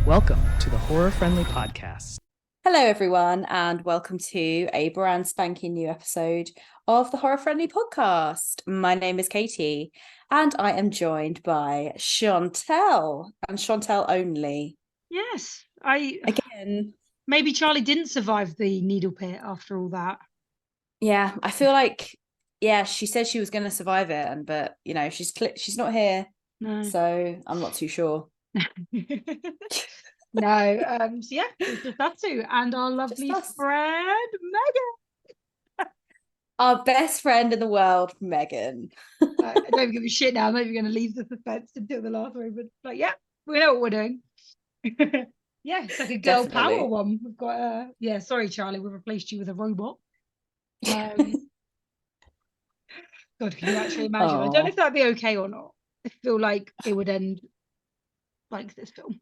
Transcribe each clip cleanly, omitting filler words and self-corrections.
Welcome to the Horror Friendly Podcast. Hello, everyone, and welcome to a brand spanking new episode of the Horror Friendly Podcast. My name is Katie, and I am joined by Chantelle, and Chantelle only. Yes, Again, maybe Charlie didn't survive the needle pit after all that. yeah, I feel like, yeah, she said she was going to survive it, but you know, she's not here, No. so I'm not too sure. No, so yeah, it's just us two and our lovely friend Megan. Our best friend in the world, Megan. I don't even give a shit now. I'm not even going to leave the suspense until the last one, but like, yeah, we know what we're doing. Yeah, it's like a girl Definitely. power one. We've got yeah, sorry, Charlie, we've replaced you with a robot. God, can you actually imagine? I don't know if that'd be okay or not. I feel like it would end like this film.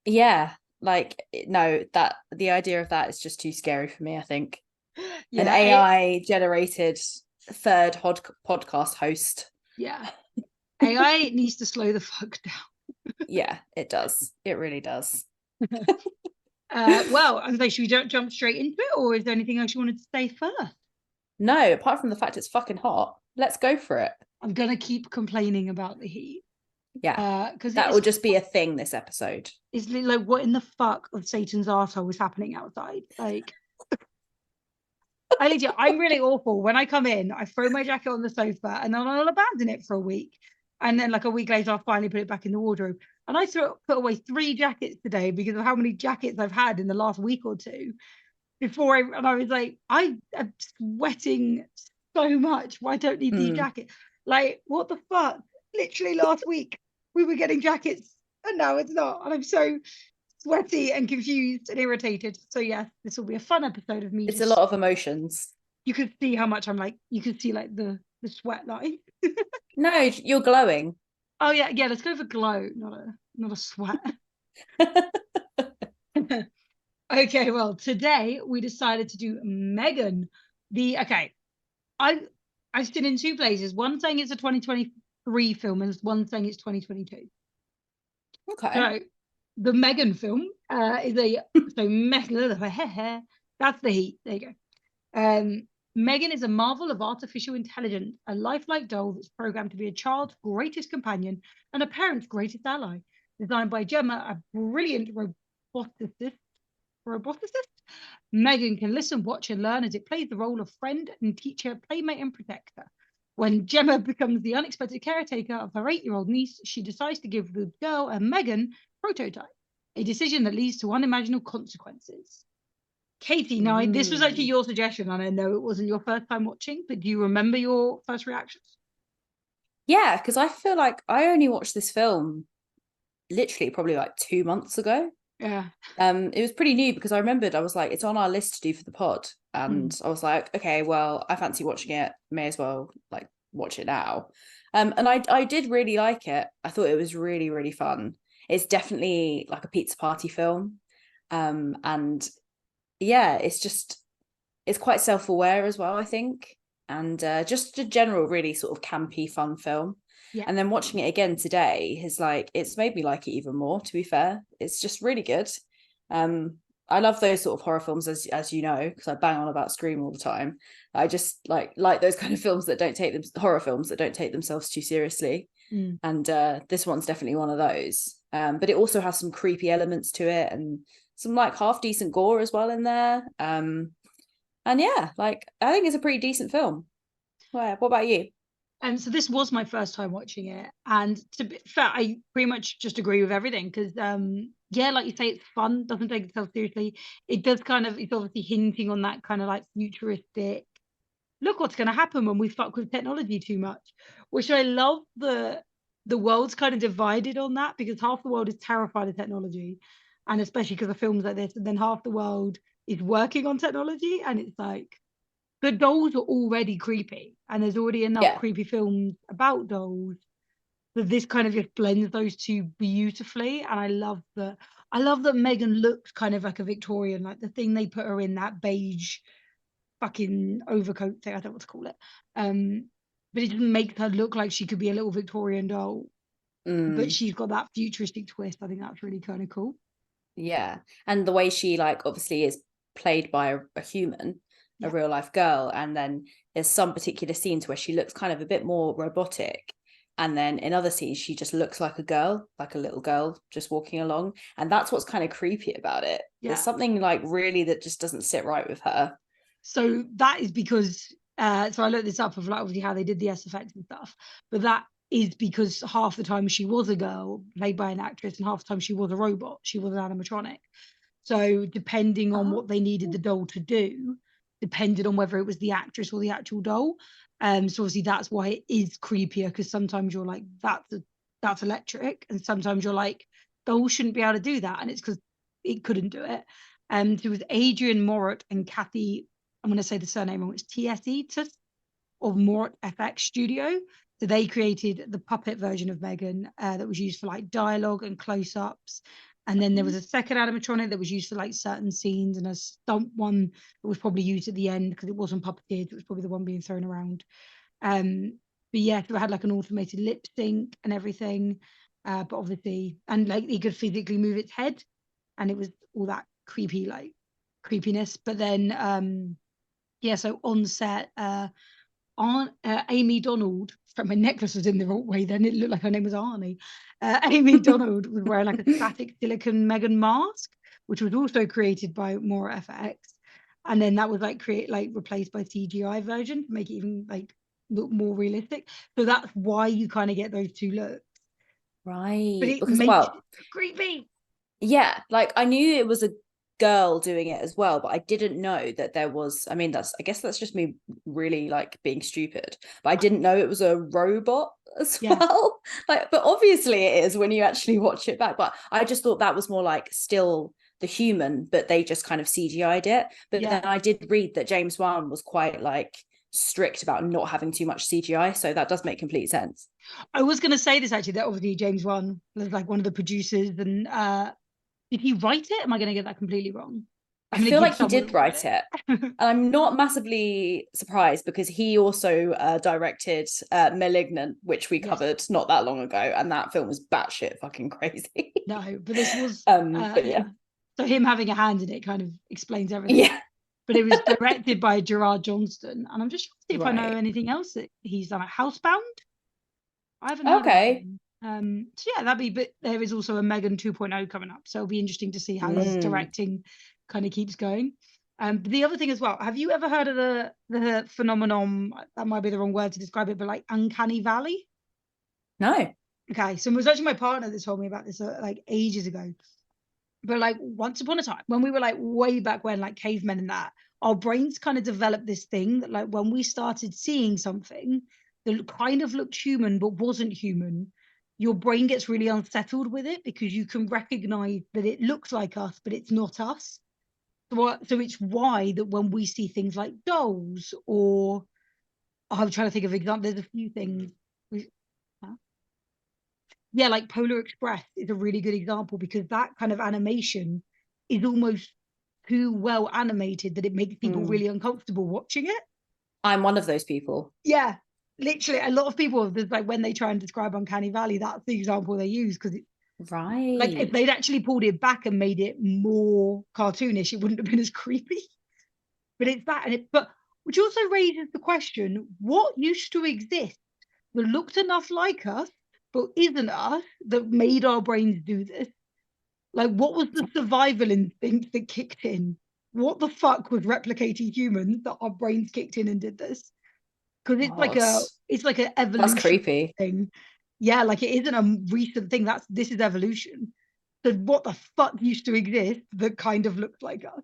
Yeah, like no, that the idea of that is just too scary for me, I think. Yeah, an AI generated third podcast host. Yeah. AI needs to slow the fuck down. Yeah, it does. It really does. Well, I was like, should we jump straight into it, or is there anything else you wanted to say first? No, apart from the fact it's fucking hot, let's go for it. I'm gonna keep complaining about the heat. Yeah, because that will just be a thing this episode. It's like, what in the fuck of Satan's arsehole was happening outside? Like, I'm really awful. When I come in, I throw my jacket on the sofa and then I'll abandon it for a week. And then like a week later, I'll finally put it back in the wardrobe. And I put away 3 jackets today because of how many jackets I've had in the last week or two. And I was like, I am sweating so much. Why don't need these jackets? Like, what the fuck? Literally last week we were getting jackets and now it's not. And I'm so sweaty and confused and irritated. So yes, this will be a fun episode of me. It's a lot of emotions. You could see how much I'm like, you could see like the sweat line. No, you're glowing. Oh yeah, let's go for glow, not a sweat. Okay, well, today we decided to do M3gan. I've seen in 2 places. One saying it's a 2023 film and one saying it's 2022. Okay. So the M3gan film is that's the heat. There you go. M3gan is a marvel of artificial intelligence, a lifelike doll that's programmed to be a child's greatest companion and a parent's greatest ally. Designed by Gemma, a brilliant roboticist, M3gan can listen, watch, and learn as it plays the role of friend and teacher, playmate, and protector. When Gemma becomes the unexpected caretaker of her 8-year-old niece, she decides to give the girl a M3gan prototype, a decision that leads to unimaginable consequences. Katie, now this was actually your suggestion, and I know it wasn't your first time watching, but do you remember your first reactions? Yeah, because I feel like I only watched this film literally probably like 2 months ago. Yeah. It was pretty new because I remembered I was like, it's on our list to do for the pod. And I was like, okay, well, I fancy watching it. May as well like watch it now. And I did really like it. I thought it was really, really fun. It's definitely like a pizza party film. And yeah, it's quite self-aware as well, I think. And just a general, really sort of campy, fun film. Yeah. And then watching it again today is like, it's made me like it even more, to be fair. It's just really good. I love those sort of horror films, as you know, because I bang on about Scream all the time. I just like those kind of films that horror films that don't take themselves too seriously. And this one's definitely one of those. But it also has some creepy elements to it and some like half decent gore as well in there. And yeah, like I think it's a pretty decent film. What about you? So this was my first time watching it, and to be fair, I pretty much just agree with everything because yeah, like you say, it's fun, doesn't take itself seriously. It does it's obviously hinting on that kind of like futuristic, look what's going to happen when we fuck with technology too much, which I love. The world's kind of divided on that because half the world is terrified of technology, and especially because of films like this, and then half the world is working on technology, and it's like the dolls are already creepy and there's already enough creepy films about dolls that this kind of just blends those two beautifully. And I love that M3gan looks kind of like a Victorian, like the thing they put her in, that beige fucking overcoat thing, I don't know what to call it, but it just makes her look like she could be a little Victorian doll, but she's got that futuristic twist. I think that's really kind of cool. Yeah. And the way she like obviously is played by a human, Yeah. a real life girl, and then there's some particular scenes where she looks kind of a bit more robotic, and then in other scenes she just looks like a girl, like a little girl just walking along, and that's what's kind of creepy about it. There's Yeah. something like really that just doesn't sit right with her. So that is because so I looked this up of like obviously how they did the SFX and stuff, but that is because half the time she was a girl played by an actress, and half the time she was a robot, she was an animatronic. So depending on what they needed the doll to do, depended on whether it was the actress or the actual doll. So obviously that's why it is creepier, because sometimes you're like, that's electric, and sometimes you're like, doll shouldn't be able to do that, and it's because it couldn't do it. So it was Adrian Morat and Kathy, I'm going to say the surname wrong, it's TSE of Morat FX Studio. So they created the puppet version of M3gan that was used for like dialogue and close-ups. And then there was a second animatronic that was used for like certain scenes, and a stunt one that was probably used at the end because it wasn't puppeteered. It was probably the one being thrown around. But yeah, so it had like an automated lip sync and everything. But obviously, and like it could physically move its head, and it was all that creepy, like creepiness. But then yeah, so on set, Amy Donald, my necklace was in the wrong way then, it looked like her name was Arnie. Amy Donald was wearing like a static silicone M3gan mask, which was also created by Mora FX. And then that was like replaced by CGI version to make it even like look more realistic. So that's why you kind of get those two looks. But Right. it Because makes well, it creepy. yeah, like I knew it was a girl doing it as well, but I didn't know that there was, I mean, I guess that's just me really like being stupid, but I didn't know it was a robot as Yeah. well. Like, but obviously it is when you actually watch it back. But I just thought that was more like still the human, but they just kind of CGI'd it. But Yeah. then I did read that James Wan was quite like strict about not having too much CGI, so that does make complete sense. I was going to say this actually, that obviously James Wan was like one of the producers, and did he write it? Am I going to get that completely wrong? I I'm going to feel give like he someone did who wrote write it. And I'm not massively surprised because he also directed *Malignant*, which we Yes. covered not that long ago, and that film was batshit fucking crazy. No, but this was But yeah, so him having a hand in it kind of explains everything. yeah, But it was directed by Gerard Johnston, and I'm just trying to see if I know right, anything else that he's done. Like Housebound, I haven't heard of that okay. one. So yeah, that'd be. But there is also a M3gan 2.0 coming up, so it'll be interesting to see how his directing kind of keeps going. But the other thing as well, have you ever heard of the phenomenon? That might be the wrong word to describe it, but like uncanny valley. No, Okay, so it was actually my partner that told me about this like ages ago. But like once upon a time, when we were like way back when, like cavemen and that, our brains kind of developed this thing that like when we started seeing something that kind of looked human but wasn't human, your brain gets really unsettled with it because you can recognize that it looks like us, but it's not us. So it's why that when we see things like dolls or I'm trying to think of examples, there's a few things. Yeah, like Polar Express is a really good example because that kind of animation is almost too well animated that it makes people really uncomfortable watching it. I'm one of those people. Yeah, literally, a lot of people, there's like when they try and describe Uncanny Valley, that's the example they use because like if Right. they'd actually pulled it back and made it more cartoonish, it wouldn't have been as creepy. But it's that, and but which also raises the question: what used to exist that looked enough like us but isn't us that made our brains do this? Like, what was the survival instinct that kicked in? What the fuck was replicating humans that our brains kicked in and did this? Because God, it's like an that's evolution creepy. thing. Yeah, like it isn't a recent thing. This is evolution. So what the fuck used to exist that kind of looked like us?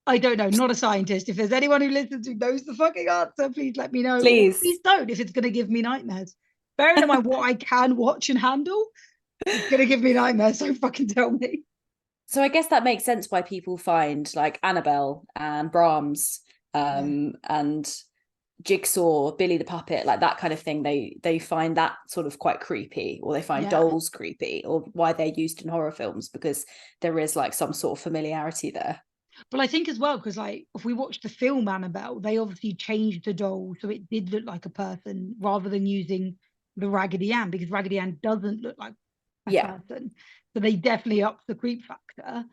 I don't know, not a scientist. If there's anyone who listens who knows the fucking answer, please let me know. Or please Please. don't if it's going to give me nightmares. Bearing in mind what I can watch and handle, it's going to give me nightmares, so fucking tell me. So I guess that makes sense why people find like Annabelle and Brahms Yeah. and Jigsaw, Billy the Puppet, like that kind of thing. They find that sort of quite creepy, or they find Yeah. dolls creepy, or why they're used in horror films because there is like some sort of familiarity there. But I think as well, because like if we watch the film Annabelle, they obviously changed the doll so it did look like a person rather than using the Raggedy Ann, because Raggedy Ann doesn't look like person. So they definitely up the creep factor.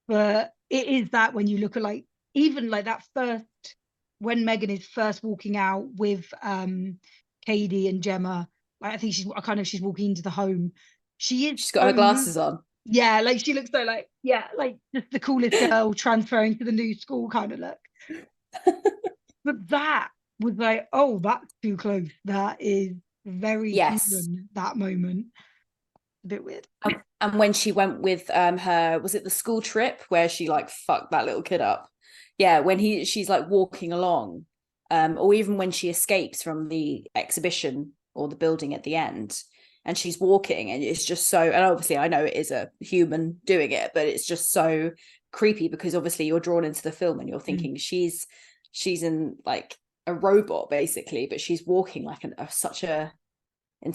But it is that when you look at like even like that first when Megan is first walking out with Katie and Gemma, like I think she's walking into the home. She's got her glasses on. Yeah, like she looks so like like just the coolest girl transferring to the new school kind of look. But that was like, oh, that's too close. That is very human, that moment. A bit weird. And when she went with her, was it the school trip where she like fucked that little kid up? Yeah, when she's like walking along, or even when she escapes from the exhibition or the building at the end, and she's walking, and it's just so, and obviously I know it is a human doing it, but it's just so creepy because obviously you're drawn into the film and you're thinking she's in like a robot basically, but she's walking like in such a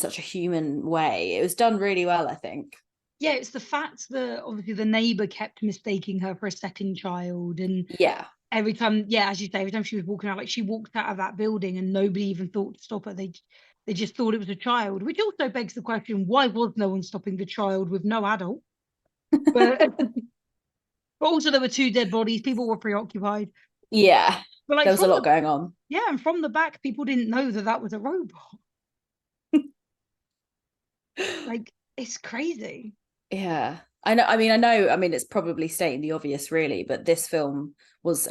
human way. It was done really well, I think. Yeah, it's the fact that obviously the neighbor kept mistaking her for a second child, and every time, as you say, every time she was walking out, like she walked out of that building and nobody even thought to stop her. They just thought it was a child, which also begs the question: why was no one stopping the child with no adult? But but also there were 2 dead bodies. People were preoccupied. Yeah, but like there was a lot going on. Yeah, and from the back, people didn't know that was a robot. Like, it's crazy. Yeah, I know. I mean, it's probably stating the obvious, really, but this film was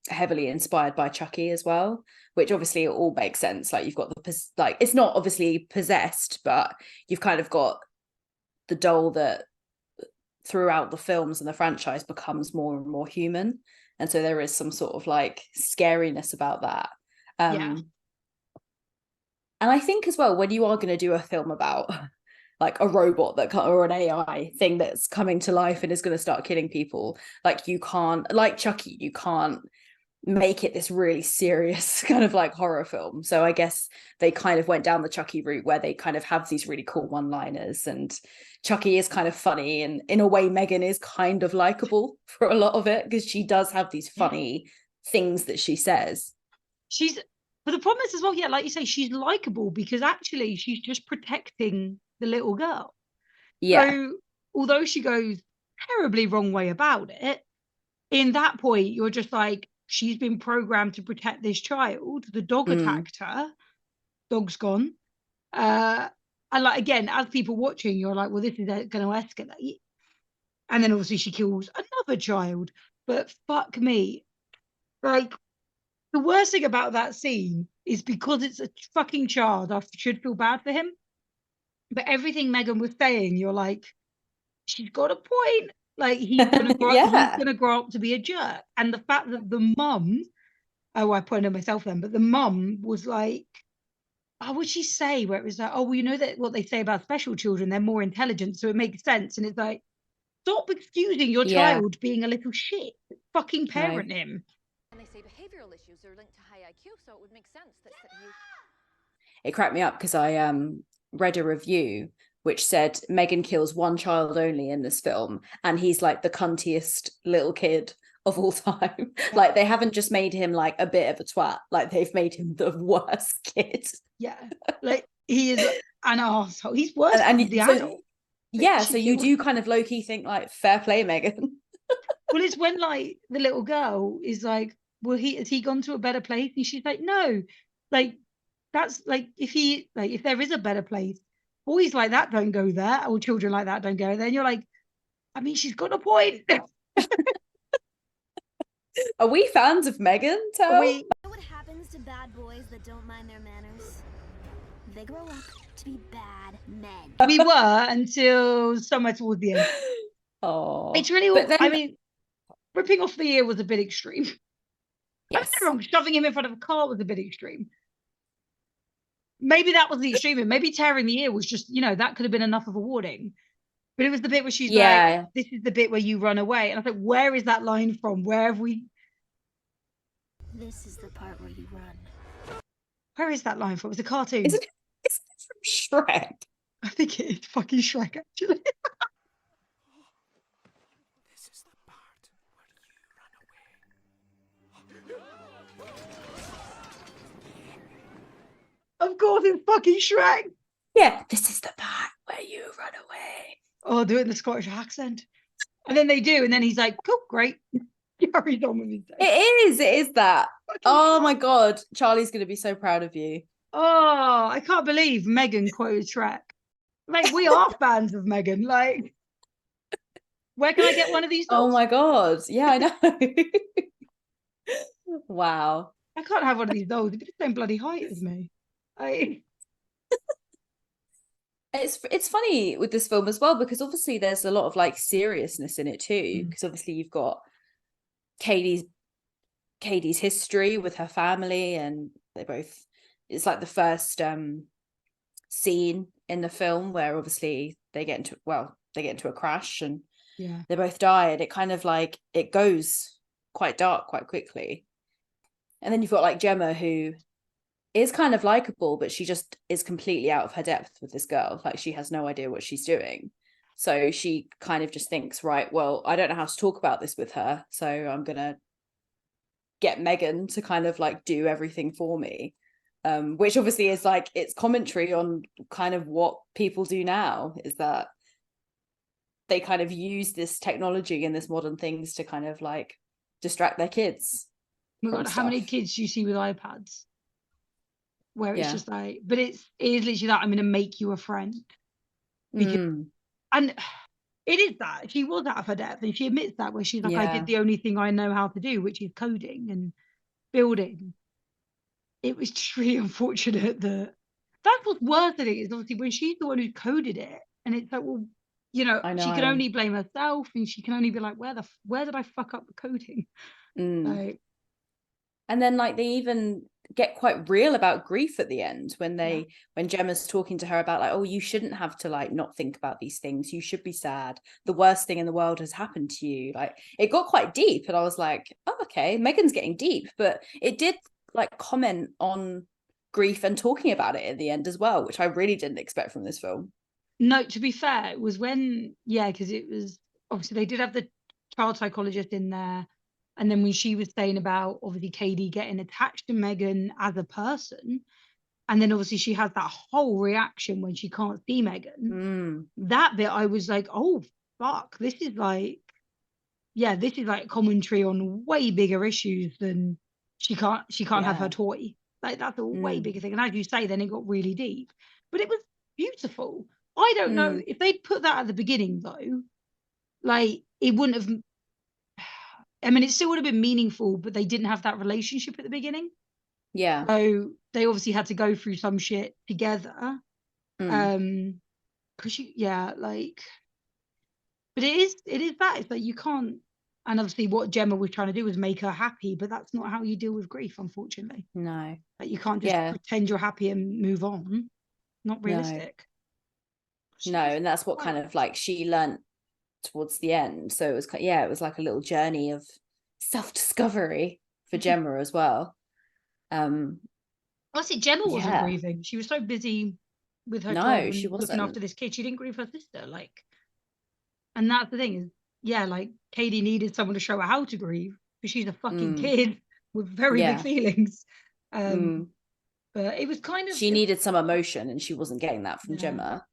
heavily inspired by Chucky as well, which obviously it all makes sense. Like you've got like it's not obviously possessed, but you've kind of got the doll that throughout the films and the franchise becomes more and more human, and so there is some sort of like scariness about that. And I think as well, when you are going to do a film about like a robot or an AI thing that's coming to life and is going to start killing people, like you can't, like Chucky, you can't make it this really serious kind of like horror film. So I guess they kind of went down the Chucky route where they kind of have these really cool one-liners, and Chucky is kind of funny, and in a way Megan is kind of likable for a lot of it because she does have these funny things that she says. But the problem is as well, like you say, she's likable because actually she's just protecting the little girl. Yeah. So although she goes terribly wrong way about it, in that point, you're just like, she's been programmed to protect this child. The dog attacked her. Dog's gone. And like, again, as people watching, you're like, well, this is going to escalate. And then obviously she kills another child. But fuck me. Like, the worst thing about that scene is because it's a fucking child, I should feel bad for him. But everything Megan was saying, you're like, she's got a point. Like, he's gonna grow up to be a jerk. And the fact that the mum, I pointed at myself then, but the mum was like, what would she say? Where it was like, oh, well, you know that what they say about special children, they're more intelligent, so it makes sense. And it's like, stop excusing your child being a little shit. Fucking parent him. And they say behavioral issues are linked to high IQ, so it would make sense that you... It cracked me up because I read a review which said Megan kills one child only in this film, and he's like the cuntiest little kid of all time. Like they haven't just made him like a bit of a twat, like they've made him the worst kid. Like he is an asshole. He's worse than the adult. So you do kind of low-key think like, fair play, Megan. Well, it's when like the little girl is like, well, has he gone to a better place? And she's like, no. Like, that's like, if there is a better place, boys like that don't go there, or children like that don't go there. And you're like, I mean, she's got a point. Are we fans of Megan? You know what happens to bad boys that don't mind their manners? They grow up to be bad men. We were until somewhere towards the end. Oh, it's really. I mean, ripping off the ear was a bit extreme. Yes. I'm wrong. Shoving him in front of a car was a bit extreme. Maybe that was the extreme. And maybe tearing the ear was just, that could have been enough of a warning. But it was the bit where she's like, this is the bit where you run away. And I thought, where is that line from? Where have we... This is the part where you run. Where is that line from? It's a cartoon. Isn't it from Shrek? I think it is fucking Shrek, actually. This is the part where you run away. Of course, it's fucking Shrek. Yeah, this is the part where you run away. Oh, do it in the Scottish accent. And then they do, and then he's like, cool, great. Carries on with his day. It is that. Oh my God. Charlie's going to be so proud of you. Oh, I can't believe Megan quoted Shrek. Like, we are fans of Megan. Like, where can I get one of these dolls? Oh my God. Yeah, I know. Wow. I can't have one of these dolls. It'd be the same bloody height as me. It's funny with this film as well, because obviously there's a lot of like seriousness in it too, because obviously you've got Katie's history with her family, and it's like the first scene in the film where obviously they get into a crash and they both die, and it kind of like it goes quite dark quite quickly. And then you've got like Gemma, who is kind of likable, but she just is completely out of her depth with this girl. Like, she has no idea what she's doing. So she kind of just thinks, right, well, I don't know how to talk about this with her, so I'm going to get Megan to kind of like do everything for me. Which obviously is like, it's commentary on kind of what people do now, is that they kind of use this technology and this modern things to kind of like distract their kids. Oh my God, how many kids do you see with iPads? Where it's just like, but it is literally that, I'm going to make you a friend. Because, and it is that. She was out of her depth, and she admits that, where she's like, I did the only thing I know how to do, which is coding and building. It was just really unfortunate that that's what's worse than it is, obviously, when she's the one who coded it. And it's like, well, you know, she can only blame herself, and she can only be like, where did I fuck up the coding? Like, and then like they even get quite real about grief at the end when Gemma's talking to her about like, oh, you shouldn't have to like not think about these things, you should be sad, the worst thing in the world has happened to you. Like, it got quite deep, and I was like, oh, okay, Megan's getting deep. But it did like comment on grief and talking about it at the end as well, which I really didn't expect from this film. No, to be fair, it was when because it was obviously they did have the child psychologist in there. And then when she was saying about obviously Katie getting attached to Megan as a person, and then obviously she has that whole reaction when she can't see Megan, that bit I was like, oh fuck, this is like a commentary on way bigger issues than she can't have her toy. Like, that's a way bigger thing. And as you say, then it got really deep. But it was beautiful. I don't know if they'd put that at the beginning though, like, it wouldn't have, I mean, it still would have been meaningful, but they didn't have that relationship at the beginning. Yeah. So they obviously had to go through some shit together. Because like, but it is that. It's like, you can't, and obviously what Gemma was trying to do was make her happy, but that's not how you deal with grief, unfortunately. No. Like, you can't just pretend you're happy and move on. Not realistic. No, and that's what kind of like she learnt towards the end. So it was it was like a little journey of self-discovery for Gemma as well. Honestly, Gemma wasn't grieving. She was so busy with her job and she wasn't looking after this kid. She didn't grieve her sister. Like, and that's the thing is, like, Katie needed someone to show her how to grieve, because she's a fucking kid with very big feelings. But it was kind of, she needed some emotion, and she wasn't getting that from Gemma,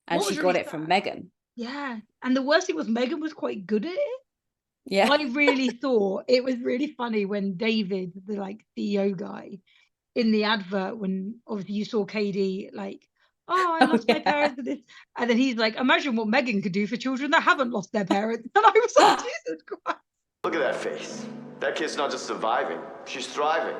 and she got it from Megan. Yeah, and the worst thing was Megan was quite good at it. Yeah, I really thought it was really funny when David, the like CEO guy, in the advert, when obviously you saw Katie like, oh, I lost my parents and this, and then he's like, imagine what Megan could do for children that haven't lost their parents. And I was like, Jesus Christ. Look at that face. That kid's not just surviving, she's thriving.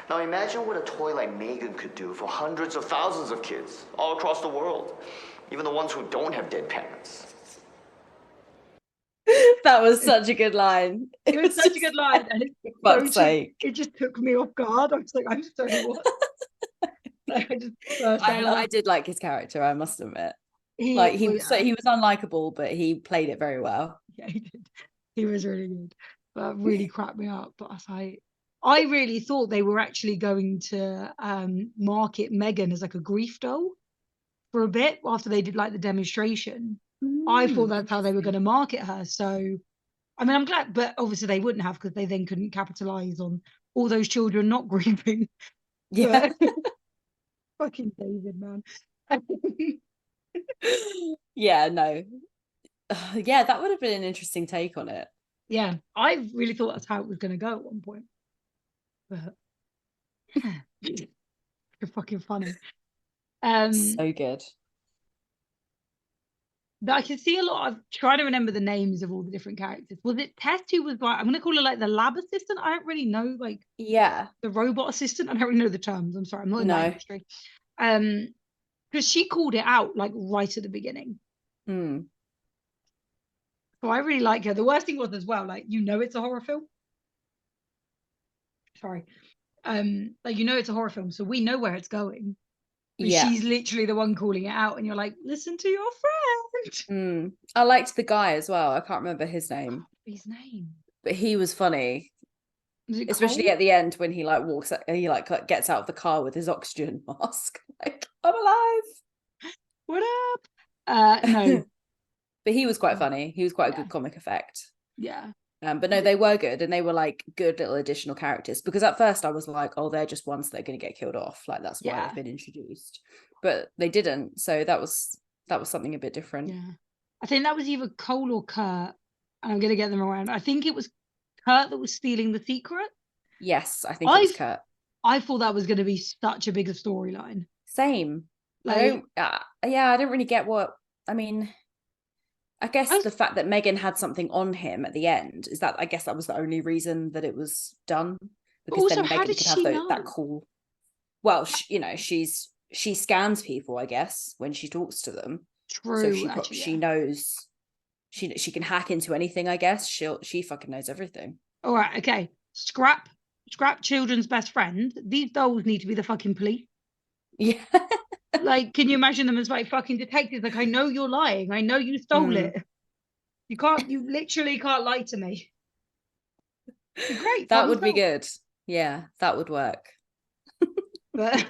Now imagine what a toy like Megan could do for hundreds of thousands of kids all across the world, even the ones who don't have dead parents. That was such a good line. It was such a good line, and it just took me off guard. I was like, I'm sorry, what? I did like his character, I must admit. He was unlikable, but he played it very well. Yeah, he did. He was really good, but really cracked me up. But I was like, I really thought they were actually going to market Megan as like a grief doll for a bit after they did like the demonstration. I thought that's how they were going to market her. So, I mean, I'm glad, but obviously they wouldn't have, because they then couldn't capitalize on all those children not grieving. Yeah. Fucking David, man. Yeah, no. Yeah, that would have been an interesting take on it. Yeah, I really thought that's how it was going to go at one point. But it's fucking funny. So good. But I can see a lot of trying to remember the names of all the different characters. Was it Tess who was like, I'm going to call her like the lab assistant? I don't really know, like Yeah. the robot assistant. I don't really know the terms. I'm sorry, I'm not in that No. industry. Because she called it out like right at the beginning. Mm. So I really like her. The worst thing was as well, like, you know, it's a horror film. Sorry. Like, you know, it's a horror film, so we know where it's going. But Yeah. she's literally the one calling it out, and you're like, listen to your friend. I liked the guy as well. I can't remember his name. His name. But he was funny. Was it Especially Cole? at the end when he like walks he like gets out of the car with his oxygen mask. Like, I'm alive. What up? No. But he was quite funny. He was quite a good comic effect. Yeah. But no, they were good, and they were like good little additional characters, because at first I was like, oh, they're just ones that are going to get killed off, like that's why they've been introduced, but they didn't, so that was something a bit different. Yeah, I think that was either Cole or Kurt, and I'm going to get them around. I think it was Kurt that was stealing the secret. Yes, I think it was Kurt. I thought that was going to be such a bigger storyline. Same. Like, I don't really get what, I mean, I guess the fact that Megan had something on him at the end is that, I guess that was the only reason that it was done, because also, then Megan could have know? that cool. Well, she scans people, I guess, when she talks to them. True. So she knows. She can hack into anything, I guess. She fucking knows everything. All right. Okay. Scrap children's best friend. These dolls need to be the fucking police. Yeah. Like, can you imagine them as like fucking detectives? Like, I know you're lying. I know you stole it. You literally can't lie to me. Great. That would be good. Yeah, that would work. But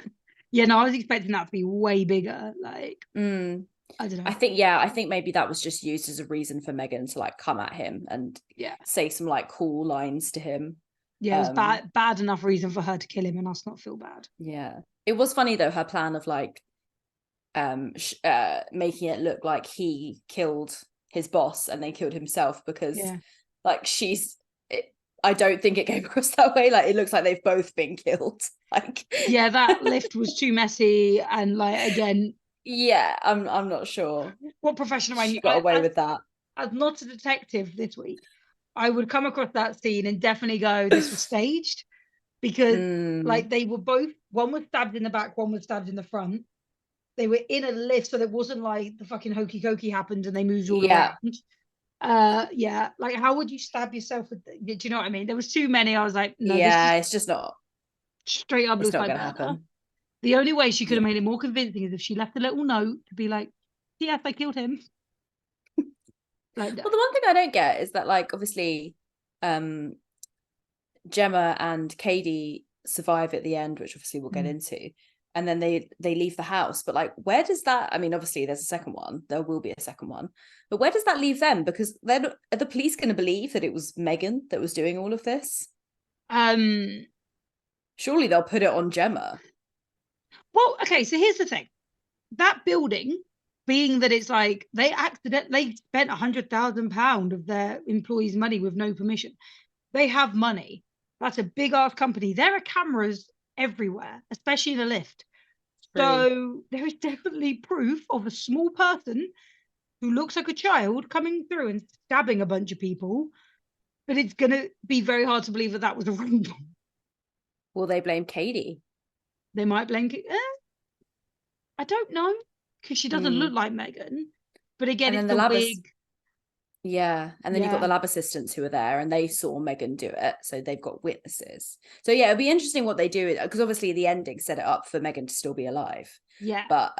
yeah, no, I was expecting that to be way bigger. Like, I don't know. I think maybe that was just used as a reason for Megan to like come at him and say some like cool lines to him. Yeah, it was bad enough reason for her to kill him and us not feel bad. Yeah. It was funny though, her plan of like making it look like he killed his boss and then killed himself, because like I don't think it came across that way. Like, it looks like they've both been killed. Like, yeah, that lift was too messy, and like, again, I'm not sure what professional I got away with that. As not a detective this week, I would come across that scene and definitely go, this was staged, because like, they were both, one was stabbed in the back, one was stabbed in the front. They were in a lift, so it wasn't like the fucking hokey cokey happened and they moved all around. Like, how would you stab yourself with do you know what I mean? There was too many. I was like, no, it's just not straight up, it's not like gonna happen. The only way she could have made it more convincing is if she left a little note to be like, yes, I killed him. Like, well, the one thing I don't get is that, like, obviously Gemma and Katie survive at the end, which obviously we'll get into, and then they leave the house, but like, where does that, I mean, obviously there's a second one, there will be a second one, but where does that leave them? Because then are the police going to believe that it was Megan that was doing all of this? Surely they'll put it on Gemma. Well, okay, so here's the thing. That building, being that it's like they spent £100,000 of their employees' money with no permission. They have money. That's a big ass company. There are cameras everywhere, especially in a lift. So there is definitely proof of a small person who looks like a child coming through and stabbing a bunch of people. But it's going to be very hard to believe that that was a robot. Will they blame Katie? They might blame I don't know, because she doesn't look like Megan. But again, it's the wig. Yeah, and then you've got the lab assistants who are there, and they saw Megan do it, so they've got witnesses. So yeah, it'll be interesting what they do, because obviously the ending set it up for Megan to still be alive. Yeah, but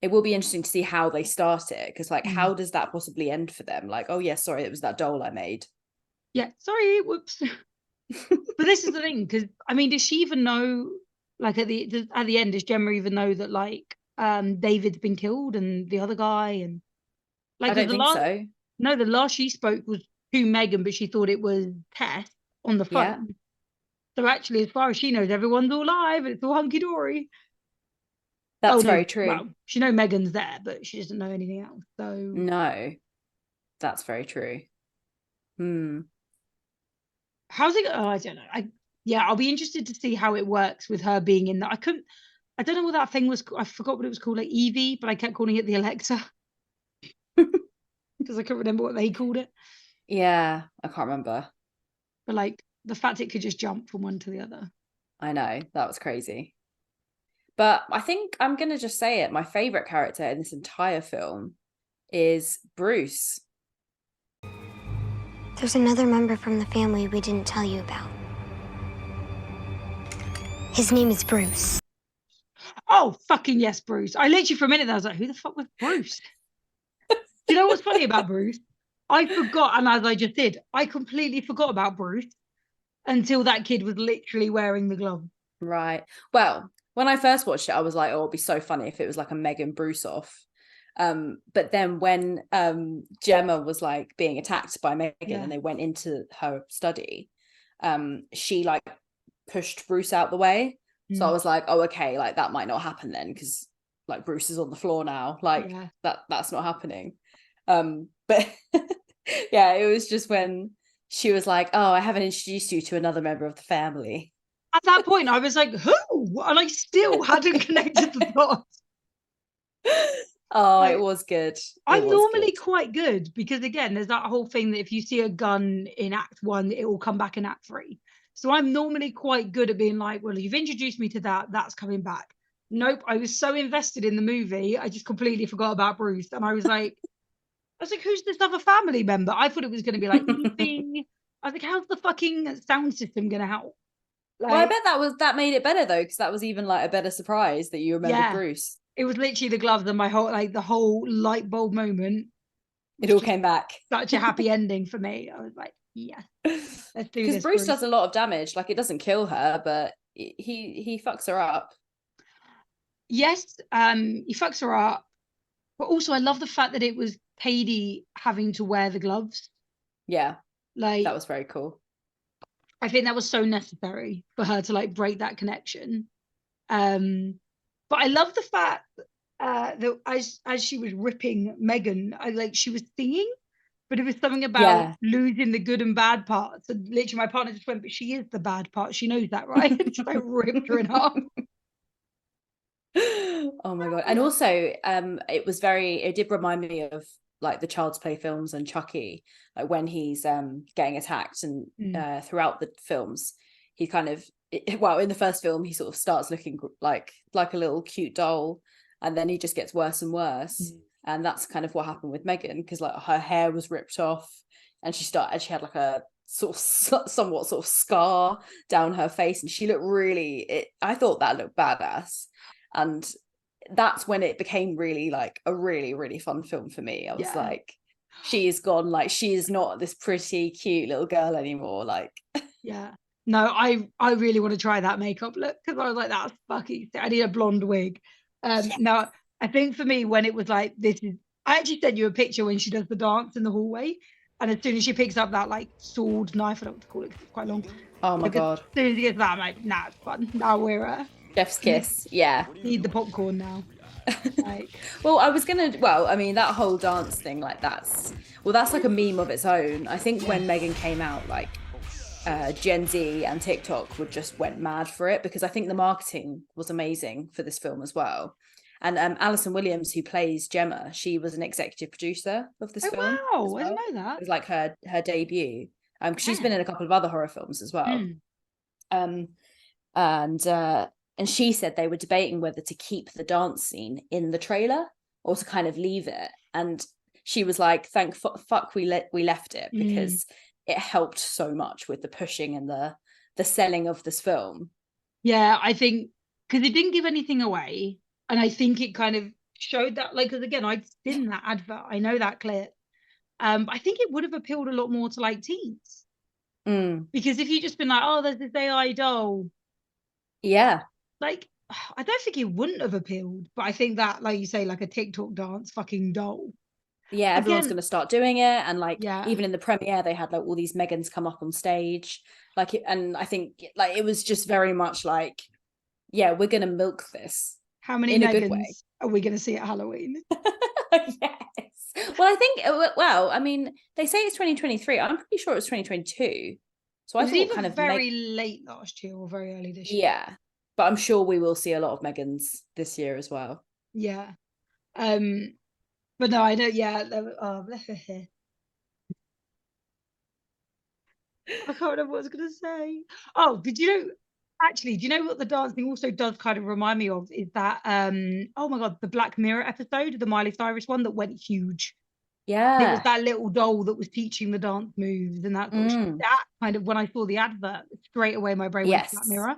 it will be interesting to see how they start it, because like, how does that possibly end for them? Like, oh yeah, sorry, it was that doll I made. Yeah, sorry, whoops. But this is the thing, because I mean, does she even know? Like, at the end, does Gemma even know that like David's been killed and the other guy, and like, I don't think so. No, the last she spoke was to Megan, but she thought it was Tess on the phone. Yeah. So actually, as far as she knows, everyone's all alive. It's all hunky dory. That's no, very true. well, she knows Megan's there, but she doesn't know anything else. So No, that's very true. how's it? Oh, I don't know. I'll be interested to see how it works with her being in that. I don't know what that thing was. I forgot what it was called, like Evie, but I kept calling it the Alexa because I couldn't remember what they called it. Yeah, I can't remember. But like the fact it could just jump from one to the other. I know, that was crazy. But I think I'm going to just say it. My favorite character in this entire film is Bruce. There's another member from the family we didn't tell you about. His name is Bruce. Oh, fucking yes, Bruce. I literally for a minute there, I was like, who the fuck was Bruce? Do you know what's funny about Bruce? I forgot, and as I just did, I completely forgot about Bruce until that kid was literally wearing the glove. Right. Well, when I first watched it, I was like, oh, it'd be so funny if it was like a Megan Bruce off. But then when Gemma was like being attacked by Megan and they went into her study, she like pushed Bruce out the way. So I was like, oh, okay, like that might not happen then, because like Bruce is on the floor now. Like that's not happening. But yeah, it was just when she was like, oh, I haven't introduced you to another member of the family. At that point, I was like, who? And I still hadn't connected the dots. Oh, like, it was good. I'm normally quite good because, again, there's that whole thing that if you see a gun in Act 1, it will come back in Act 3. So I'm normally quite good at being like, well, you've introduced me to that's coming back. Nope, I was so invested in the movie, I just completely forgot about Bruce. And I was like, who's this other family member? I thought it was going to be like, Evie. I was like, how's the fucking sound system going to help? Well, I bet that made it better though, because that was even like a better surprise that you remembered Bruce. It was literally the gloves and the whole light bulb moment. It all came back. Such a happy ending for me. I was like, yes, let's do this. Because Bruce does a lot of damage. Like, it doesn't kill her, but he fucks her up. Yes, he fucks her up. But also, I love the fact that it was Katie having to wear the gloves. Yeah, like that was very cool. I think that was so necessary for her to like break that connection. But I love the fact that as she was ripping Megan, she was singing, but it was something about losing the good and bad parts. And literally, my partner just went, "But she is the bad part. She knows that, right?" And just like ripped her in half. Oh my god! And also, it did remind me of like the Child's Play films and Chucky, like when he's getting attacked, and throughout the films, he kind of in the first film he sort of starts looking like a little cute doll, and then he just gets worse and worse. And that's kind of what happened with Megan, because like her hair was ripped off and she had like a sort of somewhat sort of scar down her face, and she looked I thought that looked badass. And that's when it became really like a really, really fun film for me. I was like, she is gone, like she is not this pretty cute little girl anymore. Like no, I really want to try that makeup look, because I was like, that's fucking sick. I need a blonde wig. No, I think for me, when it was like, I actually sent you a picture when she does the dance in the hallway, and as soon as she picks up that like sword knife, I don't know what to call it, it's quite long. Oh my god! As soon as he gets that, I'm like, nah, it's fun. Now we're Chef's kiss. Yeah, need the popcorn now. Well, I mean, that whole dance thing, like that's like a meme of its own. I think when Megan came out, like Gen Z and TikTok just went mad for it, because I think the marketing was amazing for this film as well. And Alison Williams, who plays Gemma, she was an executive producer of this film. Wow, well. I didn't know that. It was like her debut. She's been in a couple of other horror films as well. And she said they were debating whether to keep the dance scene in the trailer or to kind of leave it. And she was like, "Thank fuck we left it, because it helped so much with the pushing and the selling of this film." Yeah, I think because it didn't give anything away, and I think it kind of showed that, like, because again, I'd seen that advert, I know that clip. I think it would have appealed a lot more to like teens, because if you just been like, "Oh, there's this AI doll," like, I don't think it wouldn't have appealed. But I think that, like you say, like a TikTok dance fucking doll. Yeah, everyone's going to start doing it. And like, even in the premiere, they had like all these Megans come up on stage. And I think like it was just very much like, yeah, we're going to milk this. How many In a good way. Megans are we going to see at Halloween? Yes. Well, I think, well, I mean, they say it's 2023. I'm pretty sure it was 2022. So It I was thought either kind of very late last year or very early this year. yeah. But I'm sure we will see a lot of Megans this year as well. Yeah. But no, I know, yeah. Oh, bless her hair. I can't remember what I was going to say. Oh, did you know? Actually, do you know what the dancing also does kind of remind me of? Is that oh my god, the Black Mirror episode, the Miley Cyrus one that went huge. Yeah. It was that little doll that was teaching the dance moves and that sort of shit. That kind of, when I saw the advert, straight away my brain went to Black Mirror.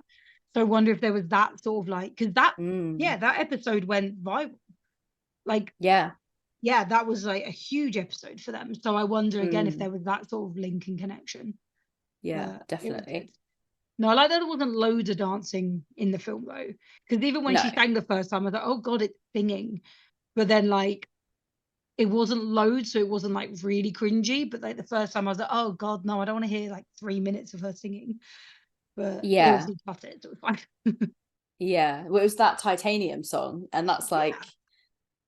So I wonder if there was that sort of like, because that that episode went viral. Like yeah, that was like a huge episode for them. So I wonder again if there was that sort of link and connection. Yeah, definitely. No, I like that there wasn't loads of dancing in the film though, because even when she sang the first time, I thought, oh god, it's singing, but then like it wasn't loads, so it wasn't like really cringy. But like the first time, I was like, oh god, no, I don't want to hear like 3 minutes of her singing. But they obviously cut it, so it was fine. Yeah, well, it was that Titanium song, and that's like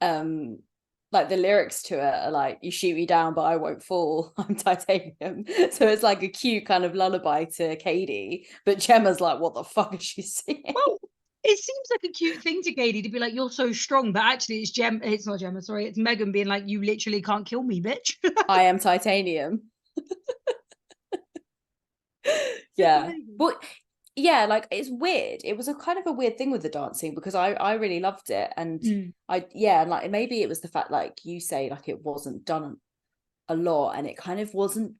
the lyrics to it are like, you shoot me down but I won't fall, I'm titanium. So it's like a cute kind of lullaby to Katie, but Gemma's like, what the fuck is she singing? Well, it seems like a cute thing to Katie to be like, you're so strong, but actually it's not Gemma, sorry, it's Megan being like, you literally can't kill me, bitch. I am titanium. Yeah, but yeah, like it's weird. It was a kind of a weird thing with the dancing because I really loved it, and like maybe it was the fact, like you say, like it wasn't done a lot, and it kind of wasn't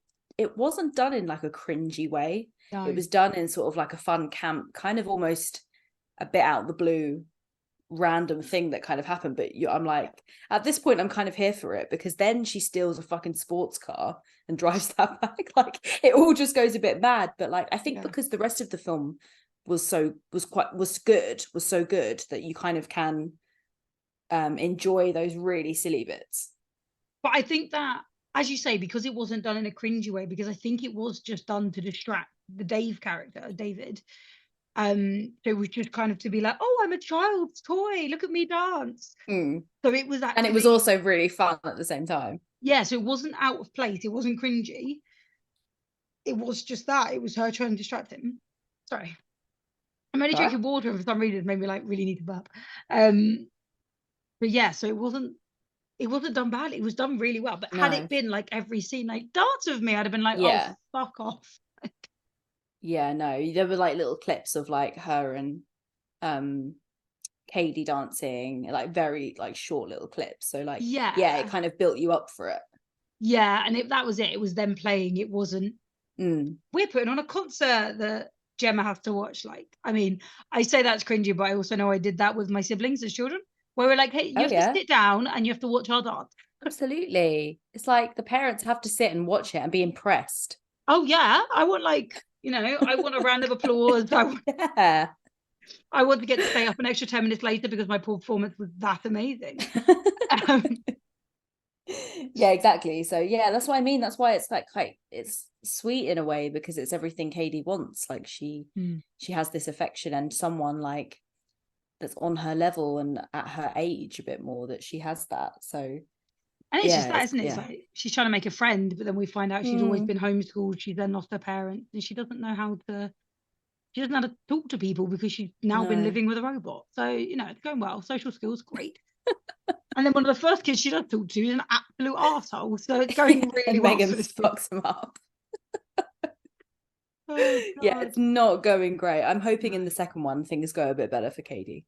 done in like a cringy way. No. It was done in sort of like a fun camp, kind of almost a bit out of the blue random thing that kind of happened. But I'm like, at this point I'm kind of here for it, because then she steals a fucking sports car and drives that back. Like it all just goes a bit mad. But like I think because the rest of the film was so good that you kind of can enjoy those really silly bits. But I think that, as you say, because it wasn't done in a cringy way, because I think it was just done to distract the Dave character, David. So it was just kind of to be like, oh, I'm a child's toy, look at me dance. So it was actually, and it was also really fun at the same time. Yeah, so it wasn't out of place, it wasn't cringy. It was just that, it was her trying to distract him. Sorry, I'm only drinking water, and for some reason it made me like really need to burp. But yeah, so it wasn't done badly, it was done really well. But had it been like every scene like dance with me, I'd have been like, oh, fuck off. Yeah, no, there were like little clips of like her and Katie dancing, like very like short little clips. So like it kind of built you up for it. Yeah, and that was it. It was them playing. It wasn't we're putting on a concert that Gemma has to watch. Like, I mean, I say that's cringy, but I also know I did that with my siblings as children, where we're like, hey, you have to sit down and you have to watch our dance. Absolutely. It's like the parents have to sit and watch it and be impressed. Oh yeah, I want like, I want a round of applause. I want to get to stay up an extra 10 minutes later because my performance was that amazing. Yeah, exactly. So yeah, that's what I mean. That's why it's like it's sweet in a way, because it's everything Katie wants. Like she has this affection and someone like that's on her level and at her age a bit more, that she has that. So. And it's just that, isn't it? It's like she's trying to make a friend, but then we find out she's always been homeschooled. She's then lost her parents, and she doesn't know how to talk to people because she's now been living with a robot. So, it's going well. Social skills, great. And then one of the first kids she does talk to is an absolute arsehole. So it's going really well. Megan fucks him up. Oh, yeah, it's not going great. I'm hoping in the second one things go a bit better for Katie.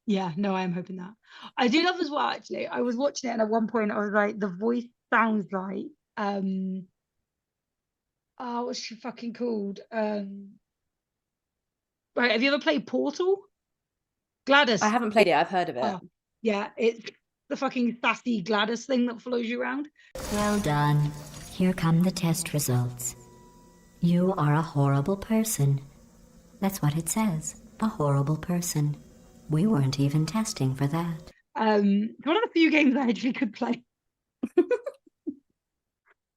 Yeah, no, I am hoping that. I do love as well, actually. I was watching it, and at one point I was like, the voice sounds like what's she fucking called? Right, have you ever played Portal? Gladys. I haven't played it, I've heard of it. Oh, yeah, it's the fucking sassy Gladys thing that follows you around. Well done. Here come the test results. You are a horrible person. That's what it says. A horrible person. We weren't even testing for that. One of the few games I actually could play.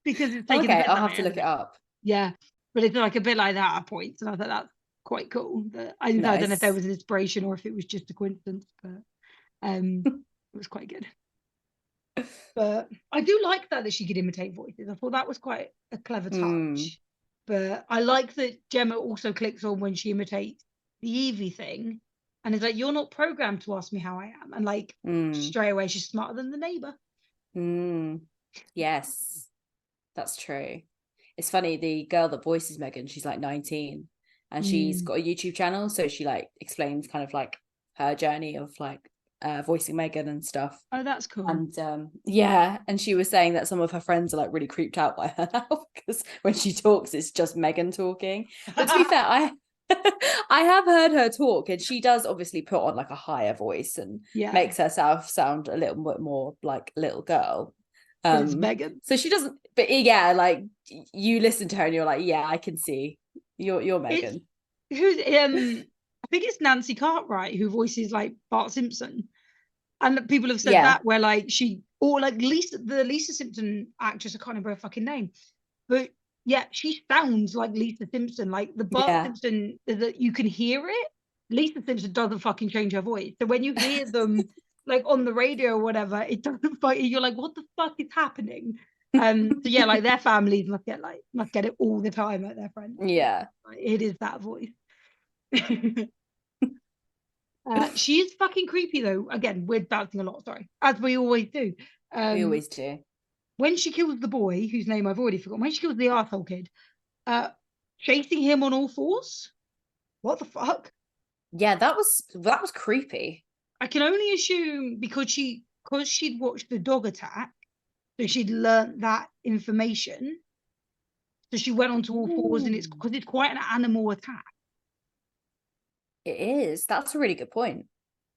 Because it's taking I'll have to look it up. Yeah, but it's like a bit like that at points, and I thought that's quite cool. But I don't know if there Nice. was an inspiration or if it was just a coincidence, but it was quite good. But I do like that she could imitate voices. I thought that was quite a clever touch. But I like that Gemma also clicks on when she imitates the Evie thing, and is like, "You're not programmed to ask me how I am," and like straight away she's smarter than the neighbor. Yes, that's true. It's funny, the girl that voices Megan, she's like 19 and she's got a YouTube channel, so she like explains kind of like her journey of like voicing Megan and stuff. Oh, that's cool. And and she was saying that some of her friends are like really creeped out by her now because when she talks it's just Megan talking. But to be fair, I have heard her talk, and she does obviously put on like a higher voice and makes herself sound a little bit more like a little girl. It's Megan. So she doesn't, but yeah, like you listen to her and you're like, yeah, I can see you're Megan. Who's I think it's Nancy Cartwright who voices like Bart Simpson, and people have said that where like she, or like Lisa Simpson actress, I can't remember her fucking name, but yeah, she sounds like Lisa Simpson. Like the Bart Simpson is that you can hear it. Lisa Simpson doesn't fucking change her voice, so when you hear them like on the radio or whatever, it doesn't fucking, you're like, what the fuck is happening? So yeah, like their families must get it all the time, like their friends. Yeah, like, it is that voice. She is fucking creepy though. Again, we're bouncing a lot, sorry, as we always do. We always do. When she kills the boy, whose name I've already forgotten, when she kills the arsehole kid, chasing him on all fours. What the fuck? Yeah, that was creepy. I can only assume because she'd watched the dog attack, so she'd learnt that information. So she went onto all fours, and it's because it's quite an animal attack. It is. That's a really good point.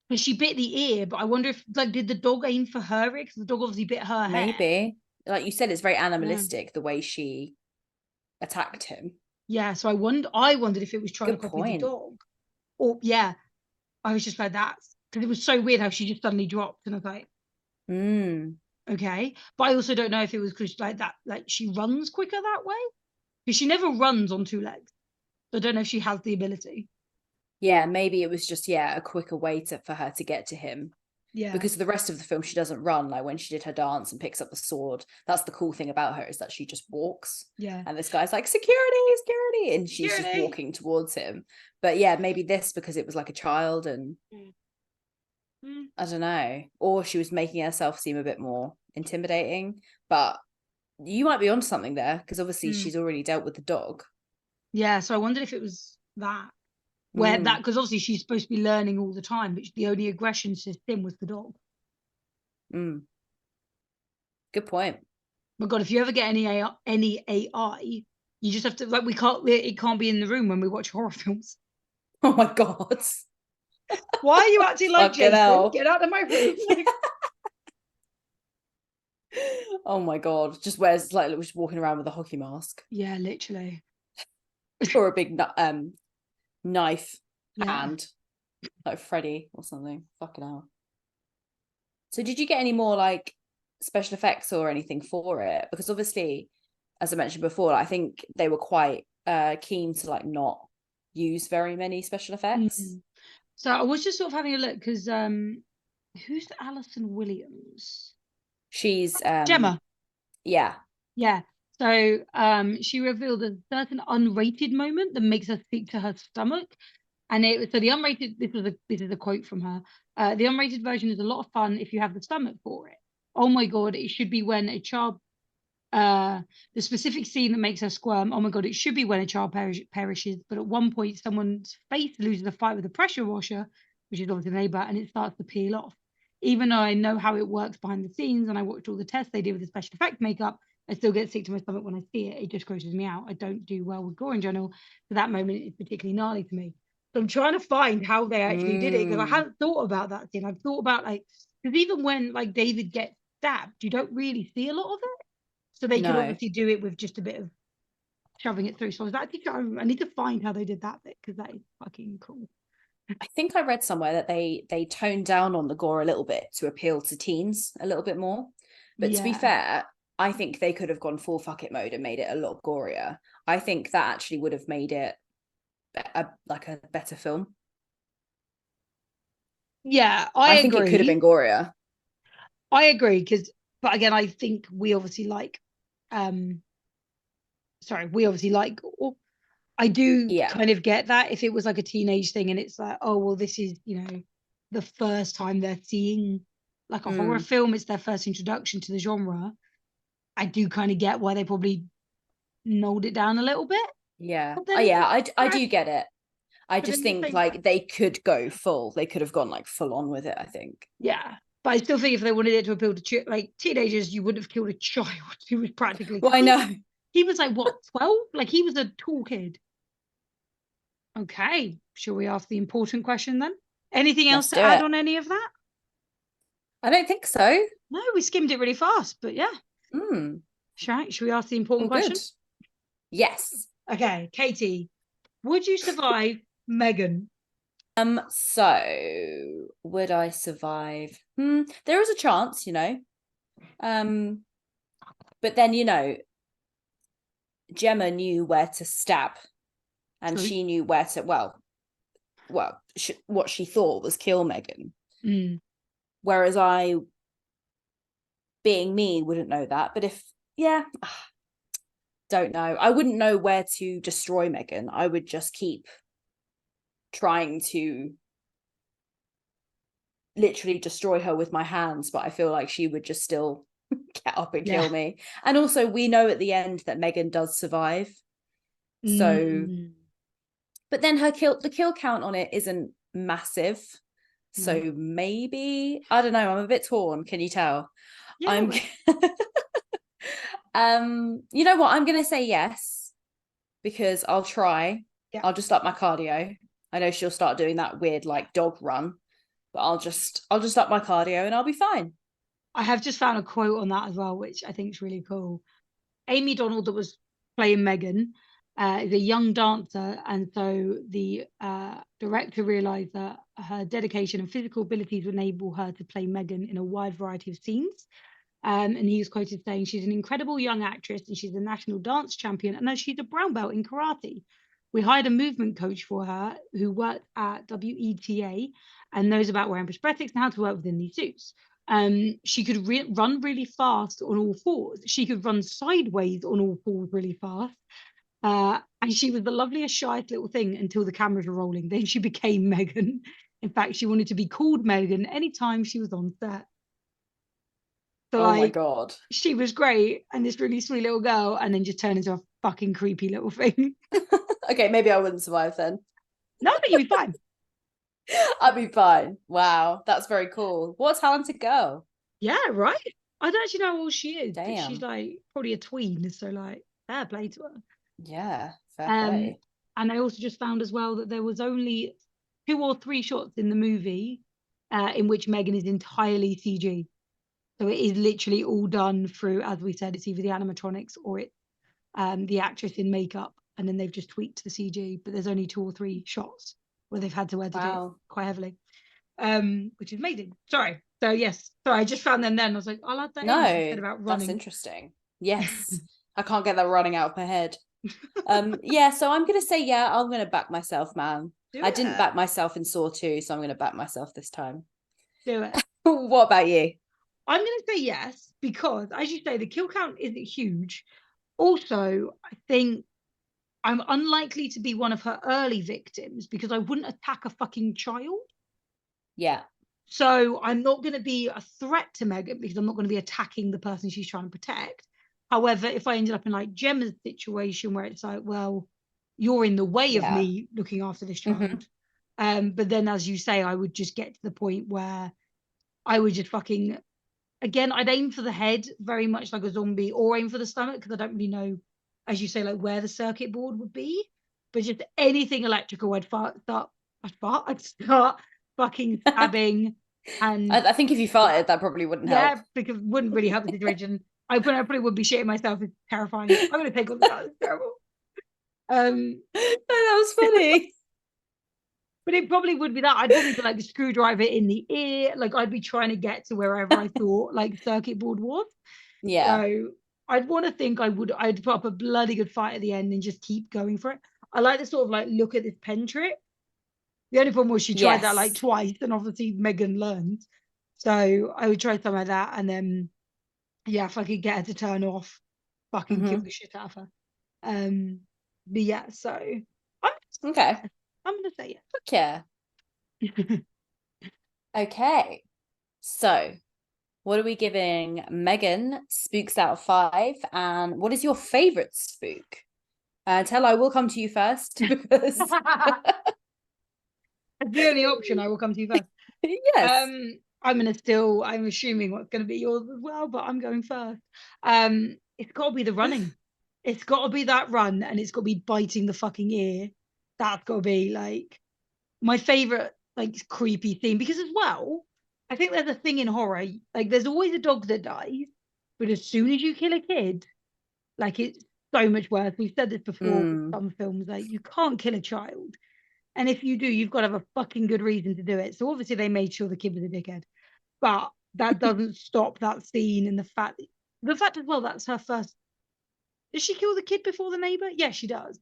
And she bit the ear, but I wonder if like did the dog aim for her ear? Because the dog obviously bit her hair. Maybe. Like you said, it's very animalistic the way she attacked him. Yeah, so I wondered if it was trying to copy the dog. Or I was just like that. Because it was so weird how she just suddenly dropped, and I was like, okay. But I also don't know if it was because like that, like she runs quicker that way. Because she never runs on two legs. So I don't know if she has the ability. Yeah, maybe it was just a quicker way for her to get to him. Yeah. Because the rest of the film she doesn't run. Like when she did her dance and picks up the sword, that's the cool thing about her, is that she just walks. Yeah. And this guy's like, security, and she's just walking towards him. But yeah, maybe this because it was like a child, and I don't know. Or she was making herself seem a bit more intimidating. But you might be onto something there, because obviously she's already dealt with the dog. Yeah, so I wondered if it was that. Where that, because obviously she's supposed to be learning all the time, but the only aggression system was the dog. Good point. My God, if you ever get any AI, you just have to like it can't be in the room when we watch horror films. Oh my God. Why are you acting like Jason? Get out of my room. Oh my God. Just wears like just walking around with a hockey mask. Yeah, literally. Or a big knife hand, like Freddy or something. Fucking hell. So did you get any more like special effects or anything for it? Because obviously, as I mentioned before, I think they were quite keen to like not use very many special effects. So I was just sort of having a look because who's Alison Williams? She's Gemma. Yeah. So she revealed a certain unrated moment that makes her speak to her stomach. And so the unrated, this is a quote from her. The unrated version is a lot of fun if you have the stomach for it. Oh my God, it should be when a child, the specific scene that makes her squirm. Oh my God, it should be when a child perishes. But at one point, someone's face loses a fight with a pressure washer, which is obviously the neighbor, and it starts to peel off. Even though I know how it works behind the scenes and I watched all the tests they did with the special effect makeup, I still get sick to my stomach when I see it. It just grosses me out. I don't do well with gore in general. So that moment is particularly gnarly to me. So I'm trying to find how they actually did it, because I hadn't thought about that scene. I've thought about like, because even when like David gets stabbed, you don't really see a lot of it. So they could obviously do it with just a bit of shoving it through. So I was actually I need to find how they did that bit, because that is fucking cool. I think I read somewhere that they toned down on the gore a little bit to appeal to teens a little bit more. But to be fair, I think they could have gone full fuck it mode and made it a lot gorier. I think that actually would have made it like a better film. Yeah, I I think it could have agree. been gorier. I agree but again, I think we obviously like, we obviously like. I do Yeah. kind of get that if it was like a teenage thing and it's like, oh well, this is the first time they're seeing like a horror film. It's their first introduction to the genre. I do kind of get why they probably nulled it down a little bit. Yeah. But Oh, then, yeah, I do get it. I but just then at the think same like time, they could go full. They could have gone like full on with it, I think. yeah. But I still think if they wanted it to appeal to like teenagers, you wouldn't have killed a child who was practically. Well, I know. He was like what, 12? Like he was a tall kid. Okay, shall we ask the important question then? Anything else Let's to do add it. on any of that? I don't think so. No, we skimmed it really fast, but yeah. Should we ask the important question? Good. Yes. Okay, Katie, would you survive M3gan? So would I survive? There is a chance, but then Gemma knew where to stab, and True. she knew where to what she thought was kill M3gan. Whereas I, being me, wouldn't know that. But don't know. I wouldn't know where to destroy M3gan. I would just keep trying to literally destroy her with my hands, but I feel like she would just still get up and kill me. And also, we know at the end that M3gan does survive. So, but then the kill count on it isn't massive. So maybe, I don't know. I'm a bit torn. Can you tell? Yeah. You know what? I'm gonna say yes because I'll try. Yeah. I'll just up my cardio. I know she'll start doing that weird like dog run, but I'll just up my cardio and I'll be fine. I have just found a quote on that as well, which I think is really cool. Amy Donald, that was playing M3gan, is a young dancer, and so the director realized that her dedication and physical abilities would enable her to play M3gan in a wide variety of scenes. And he was quoted saying, "She's an incredible young actress and she's a national dance champion, and she's a brown belt in karate. We hired a movement coach for her who worked at WETA and knows about wearing prosthetics and how to work within these suits. She could run really fast on all fours. She could run sideways on all fours really fast. And she was the loveliest, shyest little thing until the cameras were rolling. Then she became M3gan. In fact, she wanted to be called M3gan anytime she was on set." So, oh my God. She was great and this really sweet little girl, and then just turned into a fucking creepy little thing. Okay, maybe I wouldn't survive then. No, but you'd be fine. I'd be fine. Wow, that's very cool. What a talented girl. Yeah, right? I don't actually know how old she is. But Damn. she's like probably a tween, so like fair play to her. Yeah, fair play. And I also just found as well that there was only 2 or 3 shots in the movie in which M3gan is entirely CG. So it is literally all done through, as we said, it's either the animatronics or it's the actress in makeup, and then they've just tweaked the CG. But there's only 2 or 3 shots where they've had to edit it quite heavily, which is amazing. Sorry. So yes, sorry, I just found them then. I was like, I'll add that in. She said about running. That's interesting. Yes, I can't get that running out of my head. Yeah, so I'm gonna say I'm gonna back myself, man. I didn't back myself in Saw 2, so I'm gonna back myself this time. Do it. What about you? I'm going to say yes, because as you say, the kill count isn't huge. Also, I think I'm unlikely to be one of her early victims because I wouldn't attack a fucking child. Yeah. So I'm not going to be a threat to M3gan because I'm not going to be attacking the person she's trying to protect. However, if I ended up in like Gemma's situation where it's like, well, you're in the way of me looking after this child. But then, as you say, I would just get to the point where I would just fucking... Again, I'd aim for the head very much like a zombie, or aim for the stomach because I don't really know, as you say, like where the circuit board would be. But just anything electrical, I'd start fucking stabbing. And I think if you farted, that probably wouldn't help. Yeah, because it wouldn't really help the situation. I probably would be shitting myself. It's terrifying. I'm going to take all that. It's terrible. That was funny. But it probably would be that. I'd probably be like a screwdriver in the ear. Like I'd be trying to get to wherever I thought like circuit board was. Yeah. So I'd want to think I'd put up a bloody good fight at the end and just keep going for it. I like the sort of like look at this pen trick. The only problem was she tried that like Yes. twice, and obviously M3gan learned. So I would try something like that, and then yeah, if I could get her to turn off, fucking kill Mhm. the shit out of her. But yeah, so I'm Okay. I'm gonna say Yeah. yeah. Okay. So, what are we giving M3gan spooks out of 5? And what is your favorite spook? Tell, I will come to you first because That's the only option. I will come to you first. yes. I'm assuming what's gonna be yours as well, but I'm going first. It's gotta be the running. It's gotta be that run, and it's gotta be biting the fucking ear. That's gotta be like my favorite, like creepy thing. Because as well, I think there's a thing in horror, like there's always a dog that dies, but as soon as you kill a kid, like it's so much worse. We've said this before with Mm. some films, like you can't kill a child. And if you do, you've got to have a fucking good reason to do it. So obviously they made sure the kid was a dickhead. But that doesn't stop that scene, and the fact as well that's her first. Does she kill the kid before the neighbor? Yeah, she does.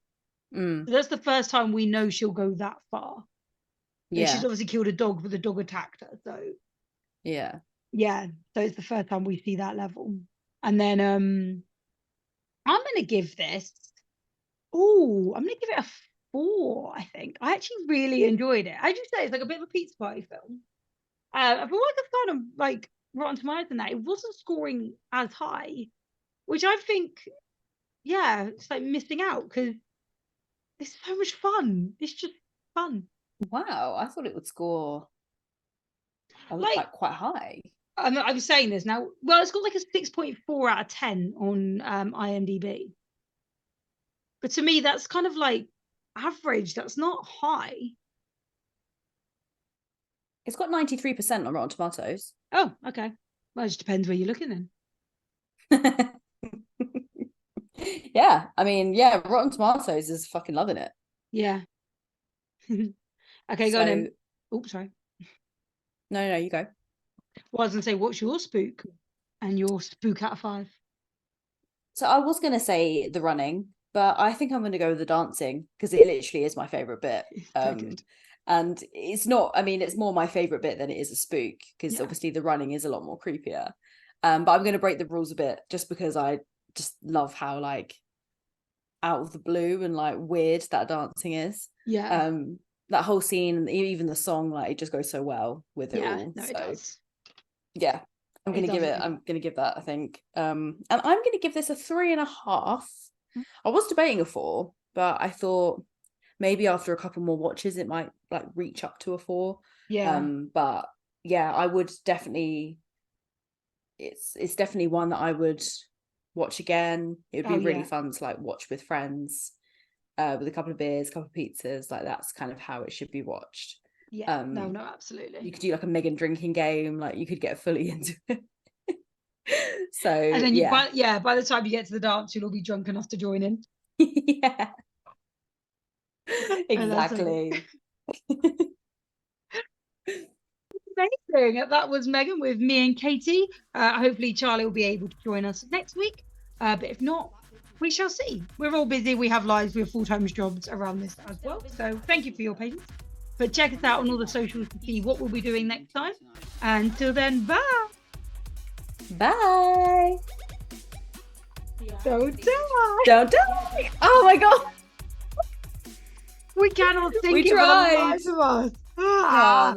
Mm. So that's the first time we know she'll go that far. Like she's Yeah. obviously killed a dog, but the dog attacked her. So Yeah. yeah, so it's the first time we see that level. And then I'm gonna give this. Oh, I'm gonna give it a 4. I think I actually really enjoyed it. As you say, it's like a bit of a pizza party film. From what I found on like Rotten Tomatoes and that, it wasn't scoring as high, which I think, yeah, it's like missing out because it's so much fun. It's just fun. Wow. I thought it would score Like quite high. I'm saying this now. Well, it's got like a 6.4 out of 10 on IMDb, but to me, that's kind of like average. That's not high. It's got 93% on Rotten Tomatoes. Oh, okay. Well, it just depends where you're looking then. Yeah, I mean, yeah, Rotten Tomatoes is fucking loving it. Yeah. Okay, go on So, then. Oops, sorry. no, you go. Well, I was gonna say, what's your spook? And your spook out of 5? So I was gonna say the running, but I think I'm gonna go with the dancing because it literally is my favorite bit. Good. And it's not, I mean, it's more my favorite bit than it is a spook because Yeah. obviously the running is a lot more creepier. But I'm gonna break the rules a bit just because I just love how like out of the blue and like weird that dancing is. Yeah. That whole scene, even the song, like it just goes so well with it Yeah. all. No, So it does. yeah, I'm It gonna give does it. really. I'm gonna give that, I think. And I'm gonna give this a 3.5. I was debating a 4, but I thought maybe after a couple more watches it might like reach up to a 4. Yeah. But yeah, I would definitely. It's definitely one that I would watch again. It would be really yeah. fun to like watch with friends, with a couple of beers, a couple of pizzas. Like that's kind of how it should be watched. Yeah. No, absolutely. You could do like a M3gan drinking game. Like you could get fully into it. So And then yeah, by the time you get to the dance, you'll all be drunk enough to join in. yeah, And that's exactly. amazing. That was M3gan with me and Katie. Hopefully Charlie will be able to join us next week. But if not, we shall see. We're all busy. We have lives. We have full-time jobs around this as well. So thank you for your patience. But check us out on all the socials to see what we'll be doing next time. Until then, bye. Bye. Don't die. Don't die. Oh my god. We cannot think We it for the tried. lives of us. Ah.